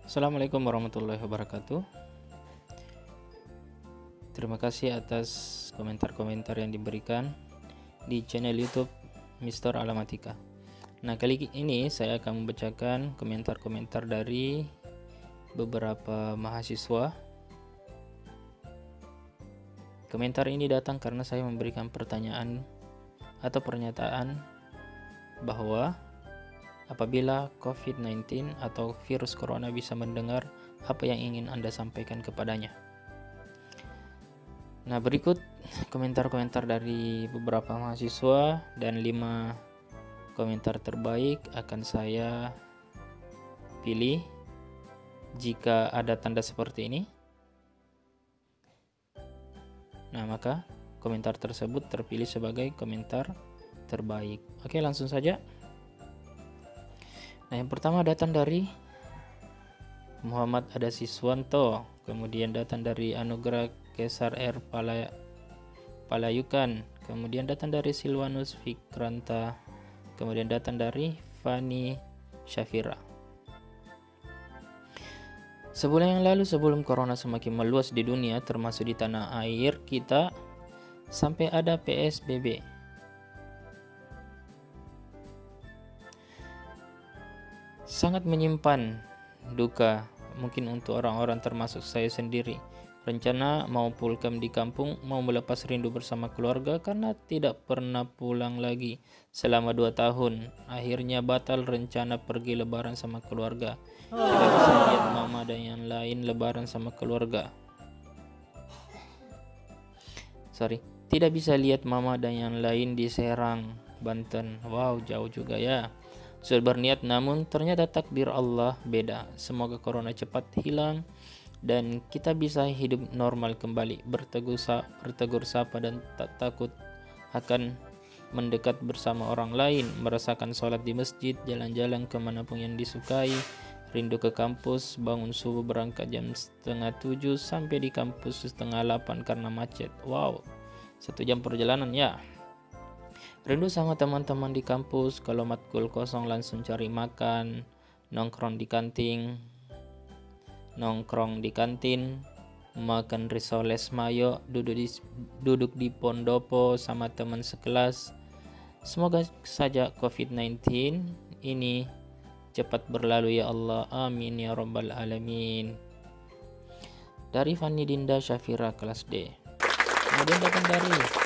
Assalamualaikum warahmatullahi wabarakatuh. Terima kasih atas komentar-komentar yang diberikan di channel YouTube Mister Alamatika. Nah, kali ini saya akan membacakan komentar-komentar dari beberapa mahasiswa. Komentar ini datang karena saya memberikan pertanyaan atau pernyataan bahwa apabila COVID-19 atau virus corona bisa mendengar apa yang ingin Anda sampaikan kepadanya. Nah, berikut komentar-komentar dari beberapa mahasiswa dan 5 komentar terbaik akan saya pilih. Jika ada tanda seperti ini, nah maka komentar tersebut terpilih sebagai komentar terbaik. Oke, langsung saja. Nah, yang pertama datang dari Muhammad Adasiswanto, kemudian datang dari Anugerah Kesar R. Palayukan, kemudian datang dari Silwanus Fikranta, kemudian datang dari Fani Syafira. Sebulan yang lalu, sebelum corona semakin meluas di dunia, termasuk di tanah air kita, sampai ada PSBB. Sangat menyimpan duka, mungkin untuk orang-orang termasuk saya sendiri. Rencana mau pulang di kampung, mau melepas rindu bersama keluarga karena tidak pernah pulang lagi selama 2 tahun. Akhirnya batal rencana pergi lebaran sama keluarga. Tidak bisa lihat mama dan yang lain lebaran sama keluarga. Tidak bisa lihat mama dan yang lain di Serang, Banten. Wow, jauh juga ya. Sudah berniat namun ternyata takdir Allah beda. Semoga corona cepat hilang dan kita bisa hidup normal kembali, bertegur sapa dan tak takut akan mendekat bersama orang lain, merasakan sholat di masjid, jalan-jalan kemanapun yang disukai, rindu ke kampus, bangun subuh berangkat jam 6:30 sampai di kampus 7:30 karena macet. Wow, 1 jam perjalanan ya. Rindu sama teman-teman di kampus, kalau matkul kosong langsung cari makan, nongkrong di kantin, makan risoles mayo, duduk di pondopo sama teman sekelas. Semoga saja COVID-19 ini cepat berlalu ya Allah, amin ya rabbal alamin. Dari Fani Dinda Syafira kelas D. Kemudian datang dari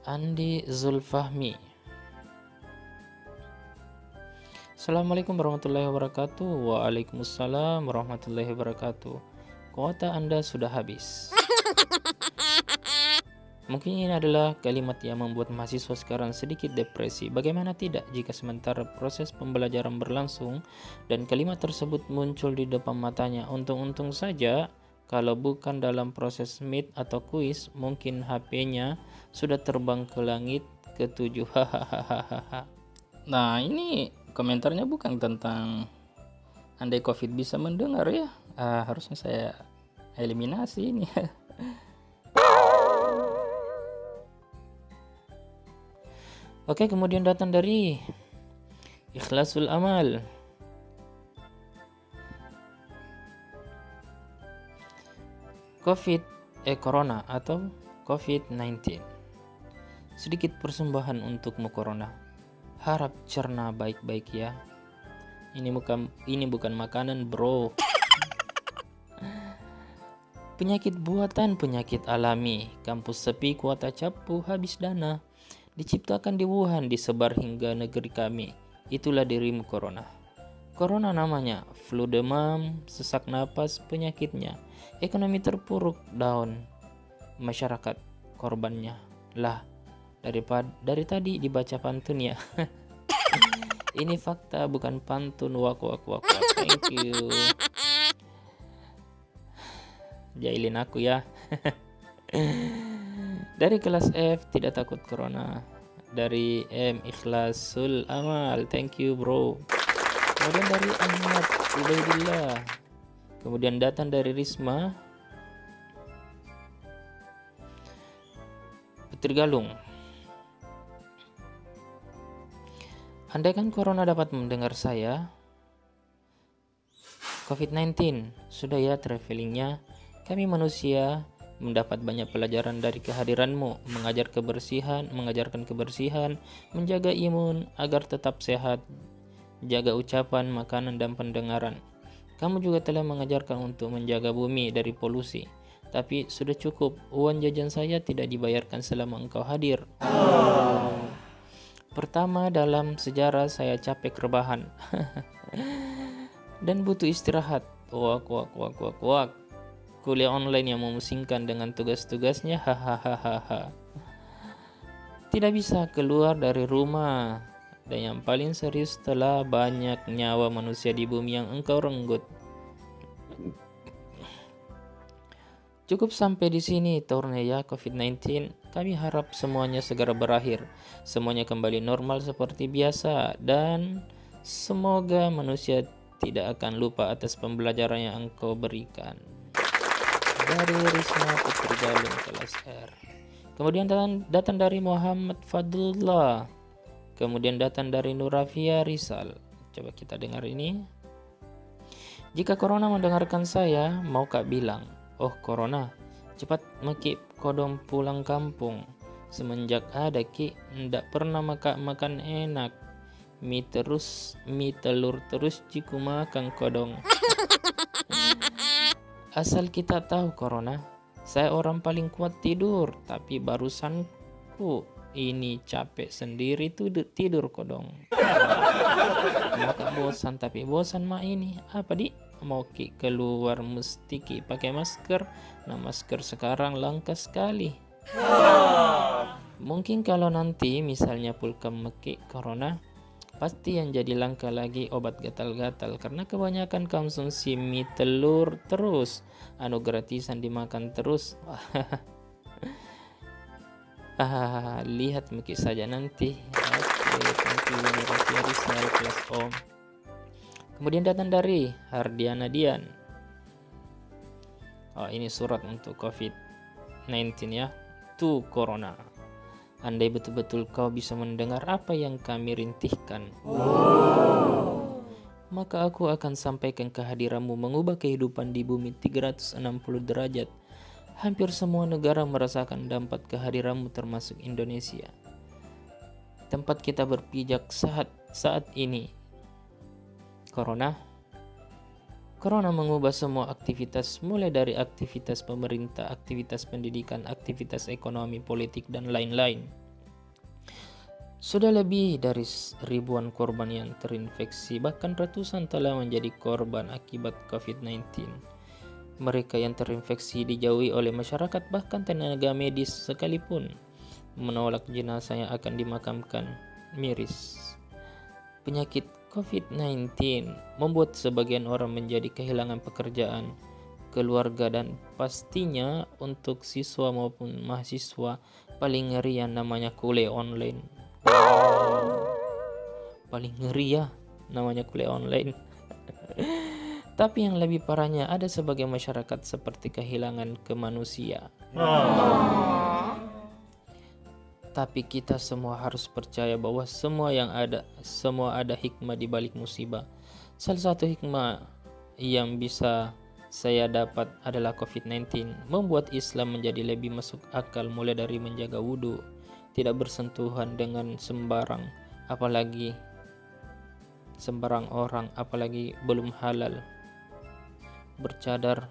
Andi Zulfahmi. Assalamualaikum warahmatullahi wabarakatuh. Waalaikumsalam warahmatullahi wabarakatuh. Kuota Anda sudah habis. Mungkin ini adalah kalimat yang membuat mahasiswa sekarang sedikit depresi. Bagaimana tidak jika sementara proses pembelajaran berlangsung dan kalimat tersebut muncul di depan matanya. Untung-untung saja kalau bukan dalam proses meet atau kuis, mungkin HP-nya sudah terbang ke langit ke-7. Hahaha. Nah, ini komentarnya bukan tentang andai COVID bisa mendengar ya. Harusnya saya eliminasi ini. Oke, kemudian datang dari Ikhlasul Amal. Corona atau COVID-19. Sedikit persembahan untukmu Corona. Harap cerna baik-baik ya. Ini bukan makanan, bro. Penyakit buatan, penyakit alami. Kampus sepi, kuota capu, habis dana. Diciptakan di Wuhan, disebar hingga negeri kami. Itulah dirimu Corona. Corona namanya, flu demam, sesak napas, penyakitnya. Ekonomi terpuruk, down. Masyarakat korbannya. Lah, dari tadi dibaca pantun ya. Ini fakta bukan pantun. Wak. Thank you. Jailin aku ya. Dari kelas F, tidak takut corona. Dari M, Ikhlasul Amal. Thank you bro. Kemudian dari Ahmad Ubaidillah. Kemudian datang dari Risma Putri Galung. Andaikan corona dapat mendengar saya, COVID-19, sudah ya travelingnya. Kami manusia mendapat banyak pelajaran dari kehadiranmu, mengajarkan kebersihan, menjaga imun agar tetap sehat, jaga ucapan, makanan, dan pendengaran. Kamu juga telah mengajarkan untuk menjaga bumi dari polusi. Tapi sudah cukup, uang jajan saya tidak dibayarkan selama engkau hadir. Pertama dalam sejarah saya capek rebahan dan butuh istirahat. Wak. Kuliah online yang memusingkan dengan tugas-tugasnya. Hahaha. Tidak bisa keluar dari rumah. Dan yang paling serius, telah banyak nyawa manusia di bumi yang engkau renggut. Cukup sampai di sini Tourneya COVID-19. Kami harap semuanya segera berakhir. Semuanya kembali normal seperti biasa. Dan semoga manusia tidak akan lupa atas pembelajaran yang engkau berikan. Dari Risma Putri Galung kelas R. Kemudian datang dari Muhammad Fadlullah. Kemudian datang dari Nurafia Rizal. Coba kita dengar ini. Jika Corona mendengarkan saya, mau kak bilang, oh Corona, cepat meki kodong pulang kampung. Semenjak ada ki, ndak pernah makan enak. Mie telur terus ciku makan kodong. Asal kita tahu Corona, saya orang paling kuat tidur, tapi barusanku ini capek sendiri tuh tidur kodong. Maka bosan, tapi bosan mah ini apa di? Mau ki keluar mesti ki pakai masker. Nah masker sekarang langka sekali. Mungkin kalau nanti misalnya pulkam meki Corona, pasti yang jadi langka lagi obat gatal-gatal karena kebanyakan konsumsi mie telur terus, gratisan dimakan terus. Lihat mungkin saja nanti. Oke, nanti Rizal kelas Om. Kemudian datang dari Hardiana Dian. Ini surat untuk COVID-19 ya. To Corona. Andai betul-betul kau bisa mendengar apa yang kami rintihkan, maka aku akan sampaikan kehadiranmu mengubah kehidupan di bumi 360 derajat. Hampir semua negara merasakan dampak kehadiranmu termasuk Indonesia. Tempat kita berpijak saat ini. Corona mengubah semua aktivitas, mulai dari aktivitas pemerintah, aktivitas pendidikan, aktivitas ekonomi, politik, dan lain-lain. Sudah lebih dari ribuan korban yang terinfeksi, bahkan ratusan telah menjadi korban akibat COVID-19. Mereka yang terinfeksi dijauhi oleh masyarakat, bahkan tenaga medis sekalipun menolak jenazah yang akan dimakamkan. Miris. Penyakit COVID-19 membuat sebagian orang menjadi kehilangan pekerjaan, keluarga, dan pastinya untuk siswa maupun mahasiswa paling ngeri yang namanya kuliah online. Paling ngeri ya namanya kuliah online. Tapi yang lebih parahnya, ada sebagian masyarakat seperti kehilangan kemanusiaan. Tapi kita semua harus percaya bahwa semua ada hikmah di balik musibah. Salah satu hikmah yang bisa saya dapat adalah COVID-19 membuat Islam menjadi lebih masuk akal, mulai dari menjaga wudhu, tidak bersentuhan dengan sembarang orang, apalagi belum halal, bercadar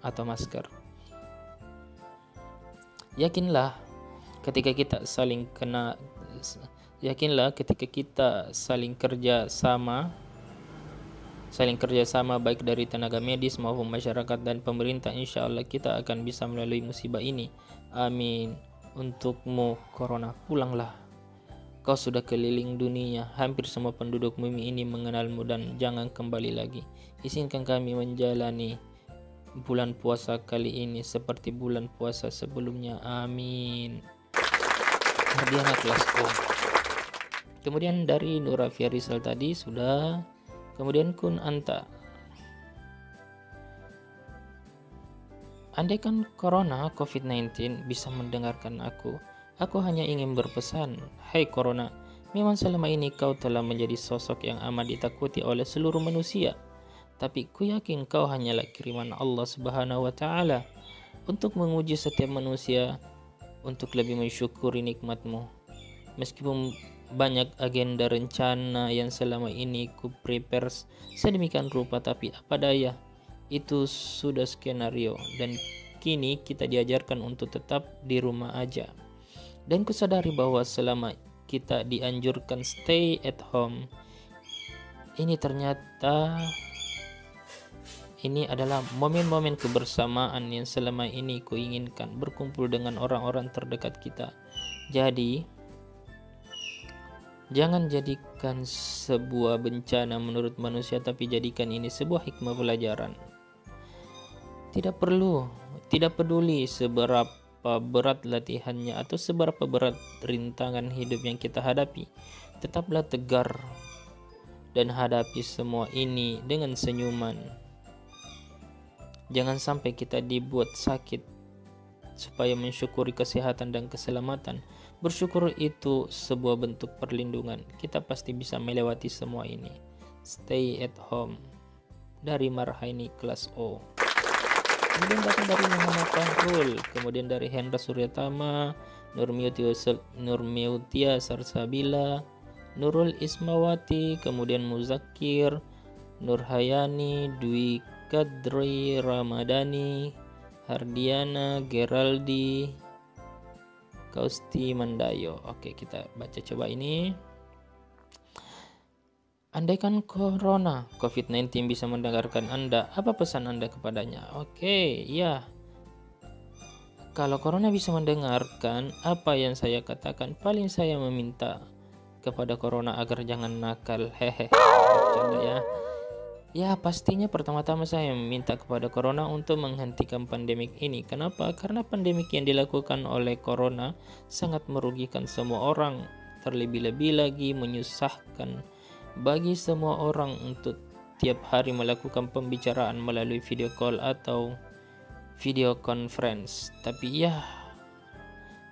atau masker. Yakinlah ketika kita saling kerja sama baik dari tenaga medis maupun masyarakat dan pemerintah, insya Allah kita akan bisa melalui musibah ini. Amin. Untukmu Corona, pulanglah. Kau sudah keliling dunia, hampir semua penduduk bumi ini mengenalmu dan jangan kembali lagi. Izinkan kami menjalani bulan puasa kali ini seperti bulan puasa sebelumnya. Amin. Hardiana kelas O. Kemudian dari Nurafia Rizal tadi sudah. Kemudian Kun Anta. Andaikan Corona COVID-19 bisa mendengarkan aku hanya ingin berpesan, hai Corona, memang selama ini kau telah menjadi sosok yang amat ditakuti oleh seluruh manusia. tapi ku yakin kau hanyalah kiriman Allah Subhanahu wa taala untuk menguji setiap manusia untuk lebih mensyukuri nikmatmu. Meskipun banyak agenda rencana yang selama ini ku prepare sedemikian rupa, tapi apa daya, itu sudah skenario dan kini kita diajarkan untuk tetap di rumah aja. Dan ku sadari bahwa selama kita dianjurkan stay at home, ini ternyata ini adalah momen-momen kebersamaan yang selama ini ku inginkan, berkumpul dengan orang-orang terdekat kita. Jadi, jangan jadikan sebuah bencana menurut manusia, tapi jadikan ini sebuah hikmah pelajaran. Tidak peduli seberapa berat latihannya atau seberapa berat rintangan hidup yang kita hadapi, tetaplah tegar dan hadapi semua ini dengan senyuman. Jangan sampai kita dibuat sakit supaya mensyukuri kesehatan dan keselamatan. Bersyukur itu sebuah bentuk perlindungan. Kita pasti bisa melewati semua ini. Stay at home. Dari Marhaini kelas O. Kemudian datang dari Muhammad Fahrul. Kemudian dari Hendra Suryatama, Nurmiutia Sarsabila, Nurul Ismawati, kemudian Muzakir, Nurhayani, Dwi Kadri Ramadhani, Hardiana, Geraldi, Kausti Mandayo. Oke, kita baca coba ini. Andaikan corona COVID-19 bisa mendengarkan Anda, apa pesan Anda kepadanya? Oke, ya. Kalau corona bisa mendengarkan apa yang saya katakan, paling saya meminta kepada corona agar jangan nakal. Hehe. Bercanda ya. Ya, pastinya pertama-tama saya meminta kepada corona untuk menghentikan pandemik ini. Kenapa? Karena pandemik yang dilakukan oleh corona sangat merugikan semua orang. Terlebih-lebih lagi menyusahkan bagi semua orang untuk tiap hari melakukan pembicaraan melalui video call atau video conference. Tapi ya,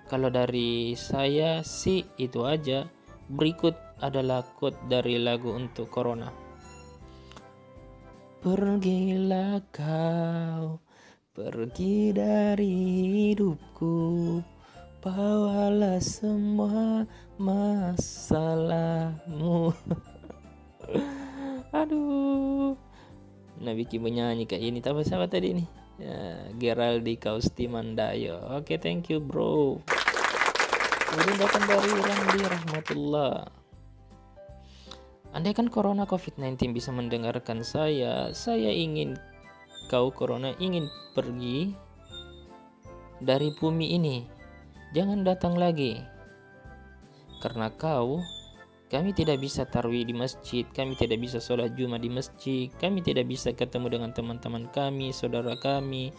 kalau dari saya sih itu aja. Berikut adalah quote dari lagu untuk corona. Pergilah kau, pergi dari hidupku, bawalah semua masalahmu. Aduh, Nabi Ki menyanyi kayak ini. Tapi siapa tadi nih? Ya, Geraldi Kausti Mandayo. Oke, thank you bro. Kemudian datang dari Randi Rahmatullah. Andaikan corona COVID-19 bisa mendengarkan saya ingin kau corona ingin pergi dari bumi ini. Jangan datang lagi. Karena kami tidak bisa tarawih di masjid, kami tidak bisa sholat Jumat di masjid, kami tidak bisa ketemu dengan teman-teman kami, saudara kami.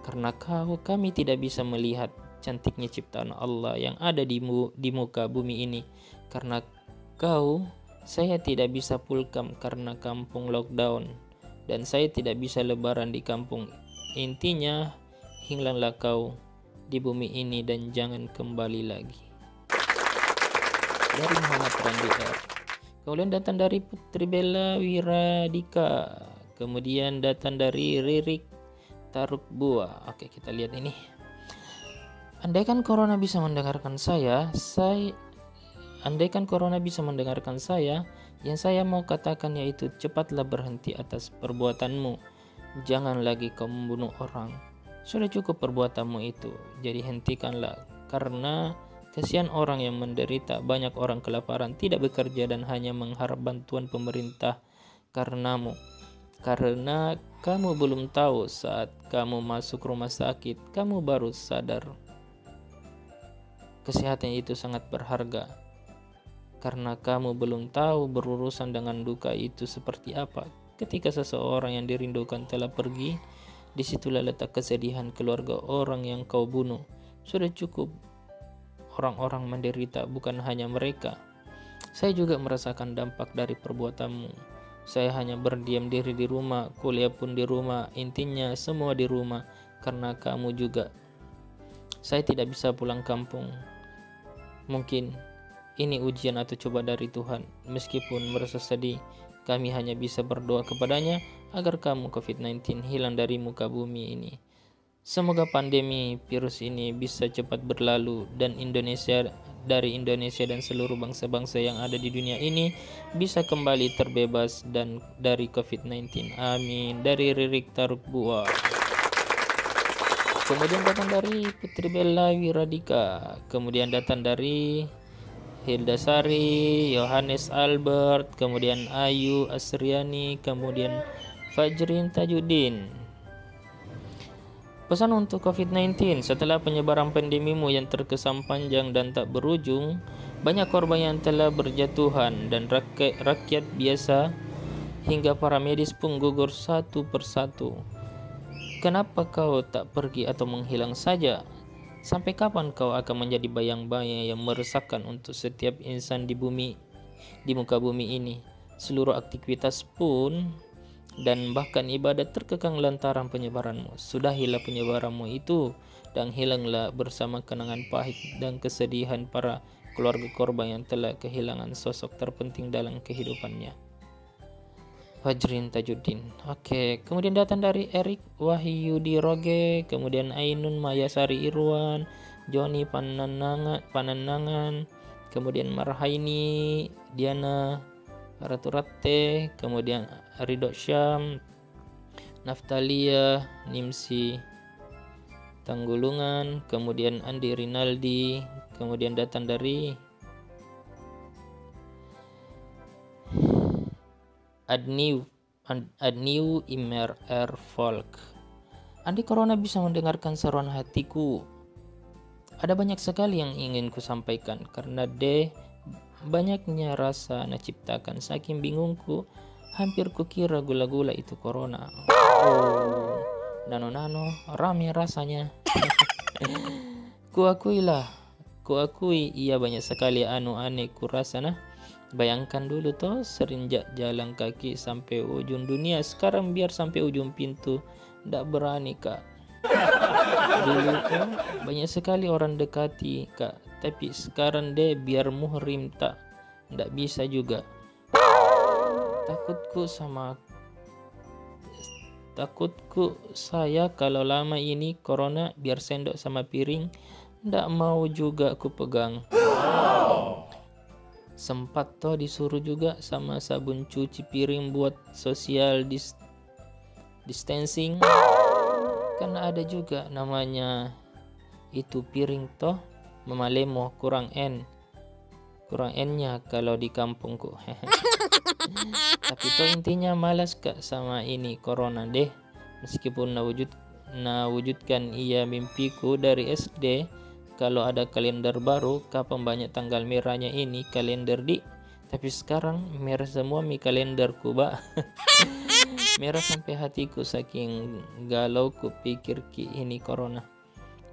Karena kami tidak bisa melihat cantiknya ciptaan Allah yang ada di muka bumi ini. Karena saya tidak bisa pulkam karena kampung lockdown, dan saya tidak bisa lebaran di kampung. Intinya, hilanglah kau di bumi ini dan jangan kembali lagi. Dari Muhammad Randi R. Kemudian datang dari Putri Bella Wiradika. Kemudian datang dari Ririk Taruk Bua. Oke, kita lihat ini. Andaikan corona bisa mendengarkan Andaikan corona bisa mendengarkan saya, yang saya mau katakan yaitu cepatlah berhenti atas perbuatanmu. Jangan lagi kau membunuh orang. Sudah cukup perbuatanmu itu. Jadi hentikanlah, karena kasihan orang yang menderita. Banyak orang kelaparan, tidak bekerja dan hanya mengharap bantuan pemerintah karenamu. Karena kamu belum tahu saat kamu masuk rumah sakit, kamu baru sadar kesehatan itu sangat berharga. Karena kamu belum tahu berurusan dengan duka itu seperti apa. Ketika seseorang yang dirindukan telah pergi, disitulah letak kesedihan keluarga orang yang kau bunuh. Sudah cukup orang-orang menderita, bukan hanya mereka. Saya juga merasakan dampak dari perbuatanmu. Saya hanya berdiam diri di rumah, kuliah pun di rumah, intinya semua di rumah karena kamu juga. Saya tidak bisa pulang kampung. Mungkin ini ujian atau coba dari Tuhan. Meskipun merasa sedih, Kami hanya bisa berdoa kepadanya agar kamu COVID-19 hilang dari muka bumi ini. Semoga pandemi virus ini bisa cepat berlalu dan Indonesia dan seluruh bangsa-bangsa yang ada di dunia ini bisa kembali terbebas dan dari COVID-19. Amin. Dari Ririk Taruk Buah. Kemudian datang dari Putri Bella Wiradika. Kemudian datang dari Hilda Sari, Yohanes Albert, kemudian Ayu Asriani, kemudian Fajrin Tajudin. Pesan untuk COVID-19, setelah penyebaran pandemimu yang terkesan panjang dan tak berujung, banyak korban yang telah berjatuhan dan rakyat biasa hingga para medis pun gugur satu persatu. Kenapa kau tak pergi atau menghilang saja? Sampai kapan kau akan menjadi bayang-bayang yang meresahkan untuk setiap insan di muka bumi ini? Seluruh aktivitas pun dan bahkan ibadat terkekang lantaran penyebaranmu. Sudahilah penyebaranmu itu dan hilanglah bersama kenangan pahit dan kesedihan para keluarga korban yang telah kehilangan sosok terpenting dalam kehidupannya. Fajrin Tajuddin. Oke, kemudian datang dari Erik Wahyudi Roge, kemudian Ainun Mayasari Irwan, Joni Pananangan, kemudian Marhaini Diana Ratu Ratte, kemudian Ridho Syam, Naftalia Nimsi Tanggulungan, kemudian Andi Rinaldi, kemudian datang dari Adniu Imer Air Folk. Andi Corona bisa mendengarkan seruan hatiku. Ada banyak sekali yang ingin ku sampaikan karena banyaknya rasa nak ciptakan. Saking bingungku, hampir kukira gula-gula itu corona. Oh, nano-nano, rame rasanya. Kuakui ia banyak sekali aneh ku rasa nah. Bayangkan dulu toh, serinjak jalan kaki sampai ujung dunia, sekarang biar sampai ujung pintu ndak berani kak. Dulu tuh banyak sekali orang dekati kak, tapi sekarang biar muhrim ndak bisa juga. Takutku saya kalau lama ini corona biar sendok sama piring ndak mau juga aku pegang. Sempat toh disuruh juga sama sabun cuci piring buat social distancing. Karena ada juga namanya itu piring toh memalemo kurang N-nya kalau di kampungku. Tapi toh intinya malas kak sama ini corona deh. Meskipun nawujudkan ia mimpiku dari SD. Kalau ada kalender baru, kapan banyak tanggal merahnya ini kalender tapi sekarang merah semua kalenderku, Mbak. Merah sampai hatiku saking galau ku pikir ini corona.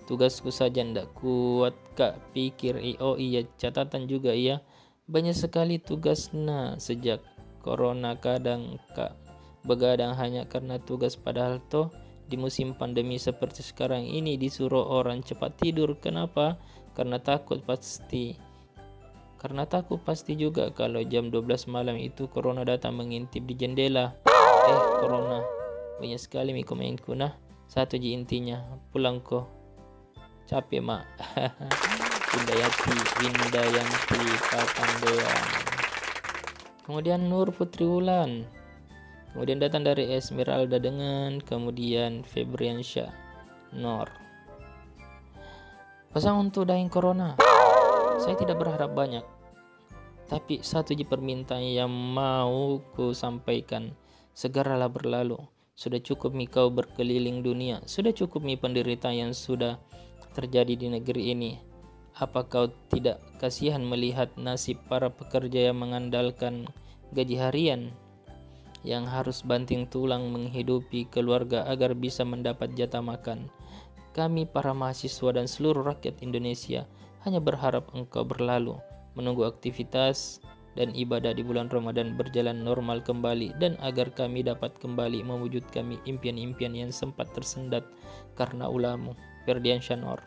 Tugasku saja ndak kuat kak pikir. Oh iya, catatan juga iya. Banyak sekali tugas sejak corona kadang kak begadang hanya karena tugas, padahal toh di musim pandemi seperti sekarang ini disuruh orang cepat tidur. Kenapa? Karena takut pasti juga kalau jam 12 malam itu corona datang mengintip di jendela. Corona banyak sekali komenku nah. Satu intinya pulang kok capek mak. Windayanti Papandean. Kemudian Nur Putri Wulan. Kemudian datang dari Esmeralda dengan, kemudian Febriansyah Nor. Pesan untuk daing corona. Saya tidak berharap banyak, tapi satu permintaan yang mau ku sampaikan. Segeralah berlalu. Sudah cukup kau berkeliling dunia. Sudah cukup penderitaan yang sudah terjadi di negeri ini. Apa kau tidak kasihan melihat nasib para pekerja yang mengandalkan gaji harian, yang harus banting tulang menghidupi keluarga agar bisa mendapat jatah makan? Kami para mahasiswa dan seluruh rakyat Indonesia hanya berharap engkau berlalu, menunggu aktivitas dan ibadah di bulan Ramadan berjalan normal kembali, dan agar kami dapat kembali mewujudkan impian-impian yang sempat tersendat karena ulamu. Ferdiansyah Nor.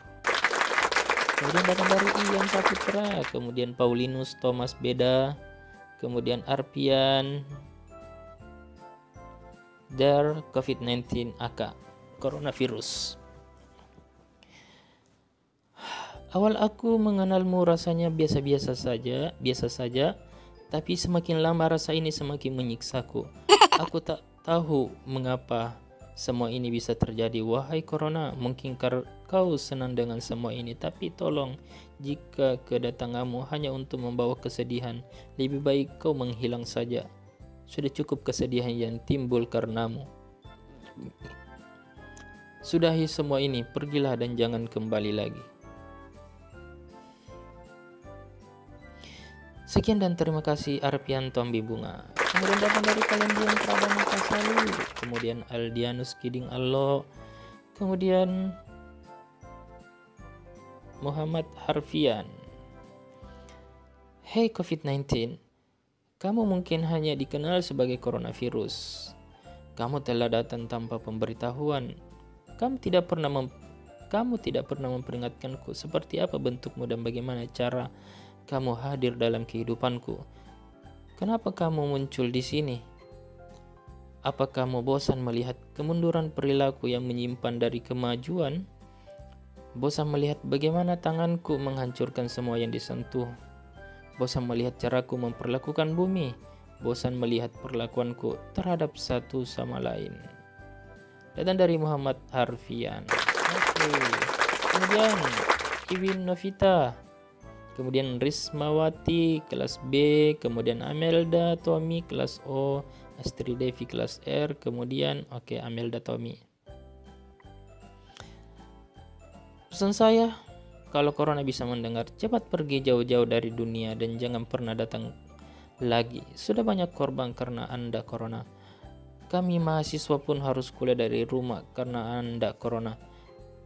Kemudian datang dari Ian Saputra, kemudian Paulinus Thomas Beda, kemudian Arpian, dari COVID-19 aka coronavirus. Awal aku mengenalmu rasanya biasa saja, tapi semakin lama rasa ini semakin menyiksaku. Aku tak tahu mengapa semua ini bisa terjadi. Wahai corona, mungkin kau senang dengan semua ini, tapi tolong, jika kedatanganmu hanya untuk membawa kesedihan, lebih baik kau menghilang saja. Sudah cukup kesedihan yang timbul karenamu. Sudahi semua ini, pergilah dan jangan kembali lagi. Sekian dan terima kasih, Arpianto Ambi Bunga. Kemudian datang dari kalian Dian Prabama Kasalu, kemudian Aldianus Kiding Allo, kemudian Muhammad Harfian. Hey COVID-19, kamu mungkin hanya dikenal sebagai coronavirus. Kamu telah datang tanpa pemberitahuan. Kamu tidak pernah memperingatkanku seperti apa bentukmu dan bagaimana cara kamu hadir dalam kehidupanku. Kenapa kamu muncul di sini? Apa kamu bosan melihat kemunduran perilaku yang menyimpan dari kemajuan? Bosan melihat bagaimana tanganku menghancurkan semua yang disentuh? Bosan melihat caraku memperlakukan bumi? Bosan melihat perlakuanku terhadap satu sama lain? Datang dari Muhammad Harfian. Kemudian Iwin Novita, kemudian Rismawati kelas B, kemudian Amelda Tommy kelas O, Astrid Devi kelas R, kemudian Amelda Tommy. Pesan saya, kalau corona bisa mendengar, cepat pergi jauh-jauh dari dunia dan jangan pernah datang lagi. Sudah banyak korban karena Anda corona. Kami mahasiswa pun harus kuliah dari rumah karena Anda corona.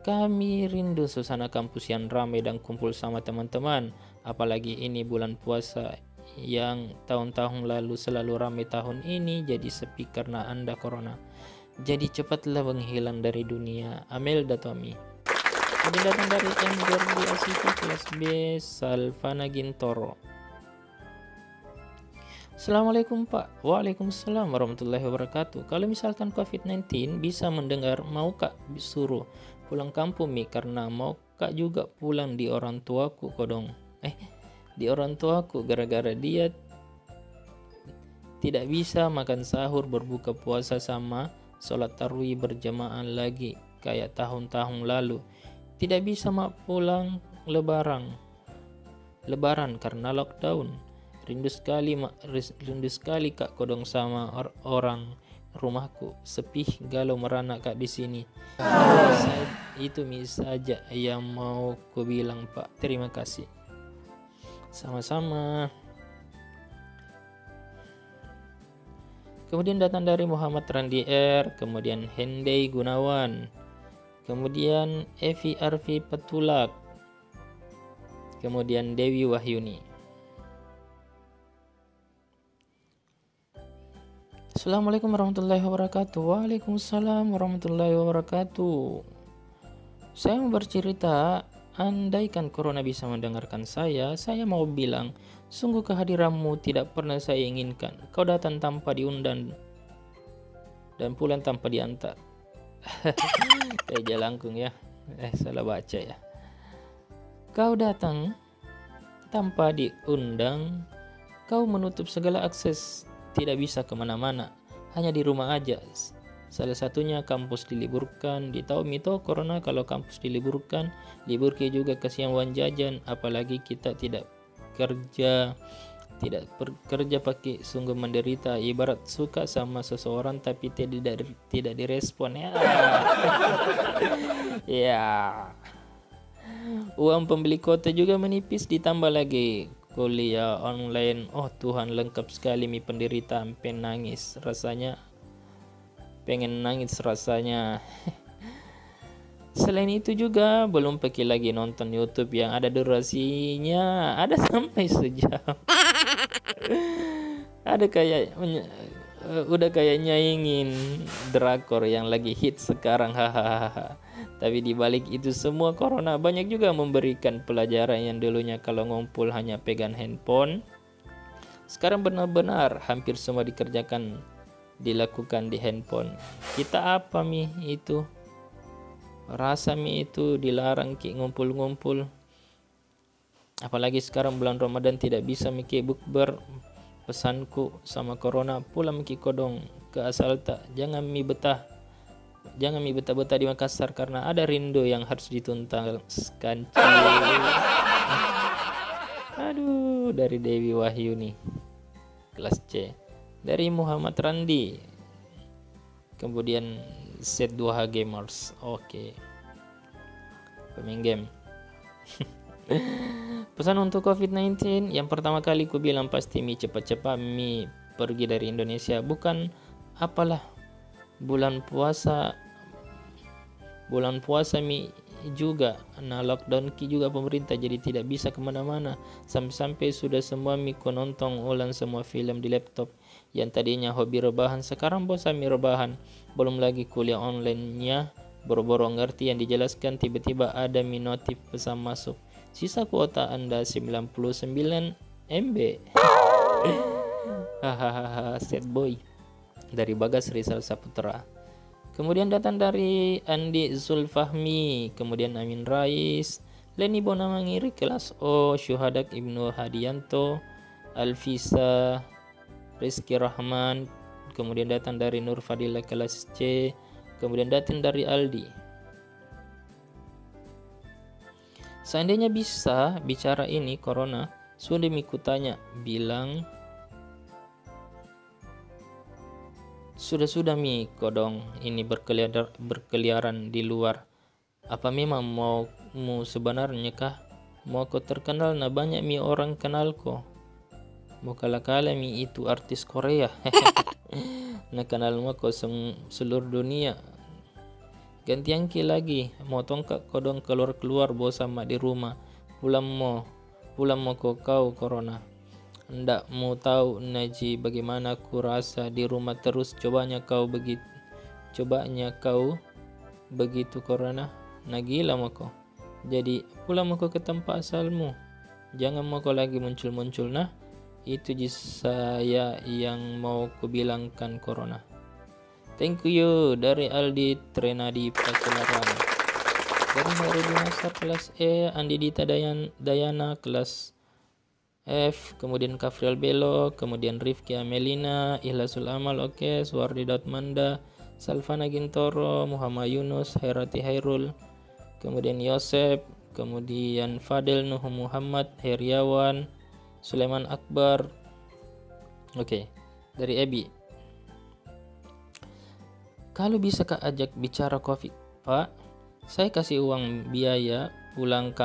Kami rindu suasana kampus yang ramai dan kumpul sama teman-teman. Apalagi ini bulan puasa yang tahun-tahun lalu selalu ramai, tahun ini jadi sepi karena Anda corona. Jadi cepatlah menghilang dari dunia. Amelda Tommy. Kemudian datang dari M. Jordi Asiti kelas B, Salvana Gintoro. Assalamualaikum Pak. Waalaikumsalam warahmatullahi wabarakatuh. Kalau misalkan COVID-19 bisa mendengar, mau Kak suruh pulang kampung Mi, karena mau Kak juga pulang di orang tuaku kodong. Di orang tuaku gara-gara dia tidak bisa makan sahur, berbuka puasa sama sholat tarawih berjamaah lagi kayak tahun-tahun lalu. Tidak bisa mak pulang lebaran karena lockdown. Rindu sekali Kak kodong sama orang rumahku. Sepi galau merana Kak di sini. Itu saja yang mau ku bilang Pak. Terima kasih. Sama-sama. Kemudian datang dari Muhammad Randi R, kemudian Hendei Gunawan, kemudian Evi Arfi Petulak, kemudian Dewi Wahyuni. Assalamualaikum warahmatullahi wabarakatuh. Waalaikumsalam warahmatullahi wabarakatuh. Saya mau bercerita, andaikan corona bisa mendengarkan saya mau bilang, sungguh kehadiranmu tidak pernah saya inginkan. Kau datang tanpa diundang dan pulang tanpa diantar. Kayak Jalangkung ya. Salah baca ya. Kau datang tanpa diundang, kau menutup segala akses, tidak bisa kemana-mana, hanya di rumah aja. Salah satunya kampus diliburkan. Di tahu mito corona kalau kampus diliburkan, libur ke juga kasihan wan jajan. Apalagi kita tidak kerja pakai sungguh menderita. Ibarat suka sama seseorang tapi tidak direspon ya. Ya. Uang pembeli kota juga menipis, ditambah lagi kuliah online. Oh Tuhan, lengkap sekali mi penderita, sampai nangis rasanya. Pengen nangis rasanya. Selain itu juga belum pakai lagi nonton YouTube yang ada durasinya ada sampai sejam. Ada kayak udah kayak nyaingin drakor yang lagi hit sekarang. Hahaha. Tapi dibalik itu semua, corona banyak juga memberikan pelajaran yang dulunya kalau ngumpul hanya pegang handphone. Sekarang benar-benar hampir semua dikerjakan dilakukan di handphone. Kita apa mi itu? Rasa mi itu dilarang ki ngumpul-ngumpul. Apalagi sekarang bulan Ramadan tidak bisa mi ki bukber. Pesanku sama corona pulang mi ki kodong ke asal tak. Jangan mi betah di Makassar karena ada rindu yang harus dituntaskan. Aduh, dari Dewi Wahyuni kelas C. Dari Muhammad Randi. Kemudian set 2H Gamers. Oke. Pemain game. Pesan untuk COVID-19, yang pertama kali ku bilang pasti mi cepat-cepat mi pergi dari Indonesia. Bukan apalah bulan puasa mi juga lockdown ki juga pemerintah, jadi tidak bisa kemana-mana. Sampai sudah semua mi ku nonton ulang semua film di laptop. Yang tadinya hobi rebahan sekarang bosan mi rebahan. Belum lagi kuliah online-nya, boro-boro ngerti yang dijelaskan tiba-tiba ada mi notif pesan masuk. Sisa kuota Anda 99 MB. Hahaha, sad boy. Dari Bagas Rizal Saputra. Kemudian datang dari Andi Zulfahmi, kemudian Amin Rais, Leni Bonamangiri kelas O, Syuhadak Ibnu Hadianto, Alfisa, Rizky Rahman, kemudian datang dari Nur Fadila kelas C, kemudian datang dari Aldi. Seandainya bisa bicara ini corona, sudah miku tanya, bilang sudah mi kodong ini berkeliaran di luar. Apa memang mau sebenarnya kah? Mau kau terkenal na banyak mi orang kenal ko. Mau kala-kala mi itu artis Korea. Na kenal mo ko seluruh dunia. Gantian ki lagi, mau tongkak kodong keluar bosan mak di rumah. Pulang mo kau corona. Ndak mau tahu Naji bagaimana aku rasa di rumah terus. Cobanya kau begitu corona. Nagila mau kau. Jadi pulang mau kau ke tempat asalmu. Jangan mau kau lagi muncul-muncul. Nah, itu saya yang mau kubilangkan corona. Thank you dari Aldi Trenadi Pasularan. Dari Hairudin Nasar kelas E, Andi Dita Dayana kelas F, kemudian Kafrial Belo, kemudian Rifki Amelina, Ihlasul Amal, oke, Suwardi Datmanda, Salvana Gintoro, Muhammad Yunus, Hairati Hairul, kemudian Yosep, kemudian Fadel Nuh Muhammad, Heriawan, Sulaiman Akbar, oke, dari Ebi. Kalau bisa Kak ajak bicara COVID, Pak, saya kasih uang biaya pulang ke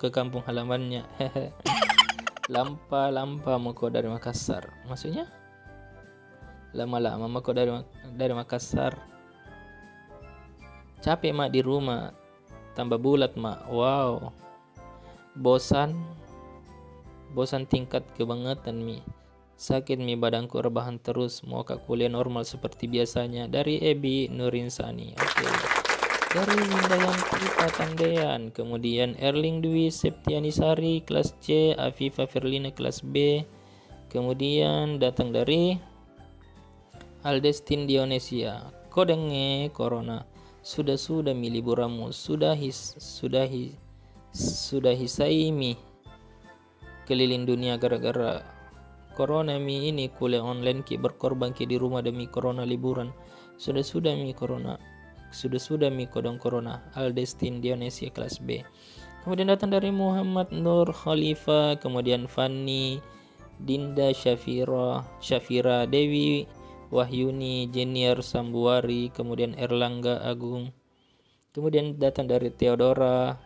kampung halamannya. Lampa mau kau dari Makassar. Maksudnya lama-lama mau kau dari Makassar. Capek mak di rumah, tambah bulat mak. Wow, bosan tingkat kebangetan mi. Sakit mi badanku rebahan terus. Mau kak kuliah normal seperti biasanya. Dari Ebi Nurinsani. Oke. Dari Windayanti Patandean, kemudian Erling Dwi Septianisari kelas C, Afifa Ferlina kelas B, kemudian datang dari Aldestin Dionesia. Kodenge corona, sudah mi liburamu, sudah hisai mi keliling dunia gara-gara corona mi ini kuliah online ki berkorban ki di rumah demi corona liburan. Sudah mi corona. Sudah mi kodong corona. Aldestin Dionesia kelas B. Kemudian datang dari Muhammad Nur Khalifah, kemudian Fanny, Dinda Syafira Dewi, Wahyuni, Jenier Sambuari, kemudian Erlangga Agung. Kemudian datang dari Theodora,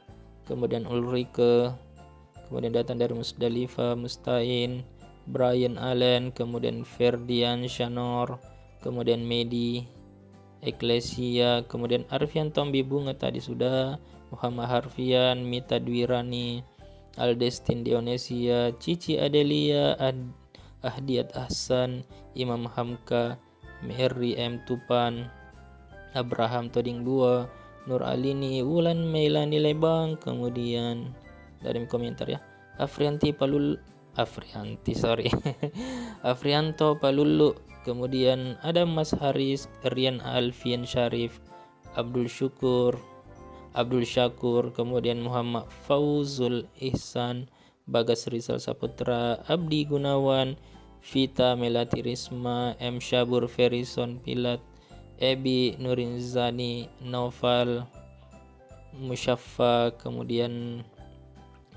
kemudian Ulrike, kemudian datang dari Musdalifah, Mustain, Brian Allen, kemudian Ferdian Shanor, kemudian Medi Eklesia, kemudian Arfian Tombi Bunga tadi sudah, Muhammad Harfian, Mita Dwirani, Aldestin Dionesia, Cici Adelia, Ahdiat Ahsan, Imam Hamka, Mehri M Tupan, Abraham Toding Bua, Nur Alini, Wulan Meilani Lebang, kemudian dari komentar ya, Afrianti Afrianti, sorry. Afrianto Palulu, kemudian ada Mas Haris, Rian Alfian Syarif, Abdul Syakur, kemudian Muhammad Fauzul Ihsan, Bagas Rizal Saputra, Abdi Gunawan, Vita Melati Risma, M Syabur Ferison Pilat, Ebi Nurinzani, Noval Musyaffa, kemudian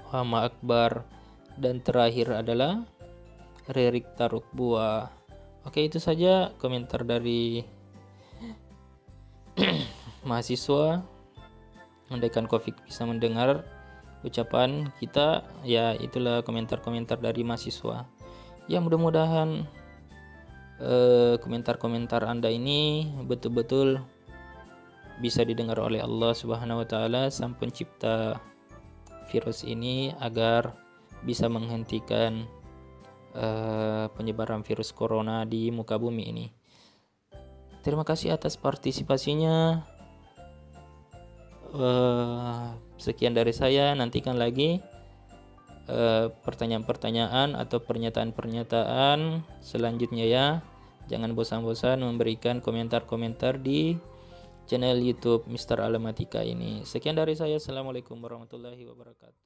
Muhammad Akbar, dan terakhir adalah Rerik Taruk Buah. Oke, itu saja komentar dari mahasiswa. Andaikan Covid bisa mendengar ucapan kita, ya itulah komentar-komentar dari mahasiswa. Ya, mudah-mudahan komentar-komentar Anda ini betul-betul bisa didengar oleh Allah Subhanahu wa taala, Sang Pencipta virus ini, agar bisa menghentikan penyebaran virus corona di muka bumi ini. Terima kasih atas partisipasinya. Sekian dari saya. Nantikan lagi pertanyaan-pertanyaan atau pernyataan-pernyataan selanjutnya ya. Jangan bosan-bosan memberikan komentar-komentar di channel YouTube Mr. Alamatika ini. Sekian dari saya. Assalamualaikum warahmatullahi wabarakatuh.